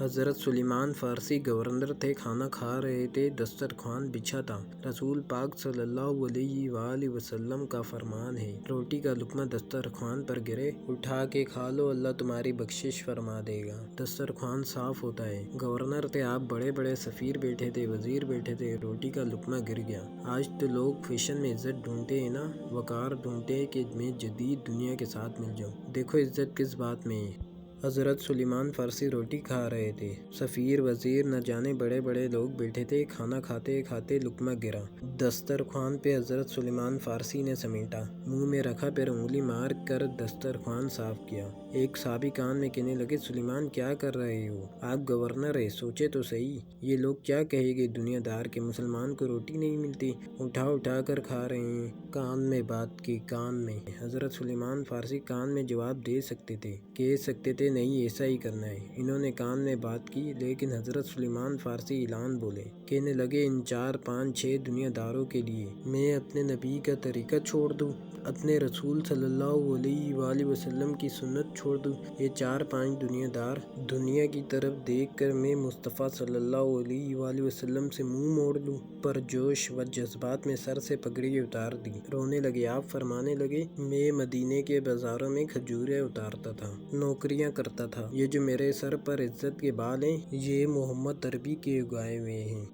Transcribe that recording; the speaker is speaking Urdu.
حضرت سلیمان فارسی گورنر تھے، کھانا کھا رہے تھے، دسترخوان بچھا تھا۔ رسول پاک صلی اللہ علیہ وآلہ وسلم کا فرمان ہے، روٹی کا لقمہ دسترخوان پر گرے، اٹھا کے کھا لو، اللہ تمہاری بخشش فرما دے گا۔ دسترخوان صاف ہوتا ہے۔ گورنر تھے آپ، بڑے بڑے سفیر بیٹھے تھے، وزیر بیٹھے تھے، روٹی کا لقمہ گر گیا۔ آج تو لوگ فیشن میں عزت ڈھونڈتے ہیں نا، وقار ڈھونڈتے ہیں کہ میں جدید دنیا کے ساتھ مل جاؤں۔ دیکھو عزت کس بات میں ہے۔ حضرت سلیمان فارسی روٹی کھا رہے تھے، سفیر وزیر نہ جانے بڑے بڑے لوگ بیٹھے تھے، کھانا کھاتے کھاتے لقمہ گرا، دسترخوان پہ حضرت سلیمان فارسی نے سمیٹا، منہ میں رکھا، پھر انگلی مار کر دسترخوان صاف کیا۔ ایک صحابی کان میں کہنے لگے، سلیمان کیا کر رہے ہو؟ آپ گورنر ہیں، سوچے تو صحیح، یہ لوگ کیا کہیں گے دنیا دار کہ مسلمان کو روٹی نہیں ملتی، اٹھا اٹھا کر کھا رہے ہیں۔ کان میں بات کی، کان میں۔ حضرت سلیمان فارسی کان میں جواب دے سکتے تھے، کہہ سکتے تھے نہیں ایسا ہی کرنا ہے، انہوں نے کان میں بات کی، لیکن حضرت سلیمان فارسی اعلان بولے، کہنے لگے ان 4 5 6 دنیا داروں کے لیے میں اپنے نبی کا طریقہ چھوڑ دوں، اپنے رسول صلی اللہ علیہ وآلہ وسلم کی سنت چھوڑ دوں؟ یہ 4 5 دنیا دار دنیا کی طرف دیکھ کر میں مصطفیٰ صلی اللہ علیہ وآلہ وسلم سے منہ موڑ لوں؟ پر جوش و جذبات میں سر سے پگڑی اتار دی، رونے لگے۔ آپ فرمانے لگے، میں مدینے کے بازاروں میں کھجوریں اتارتا تھا، نوکریاں کرتا تھا، یہ جو میرے سر پر عزت کے بال ہیں، یہ محمد عربی کے اگائے ہوئے ہیں۔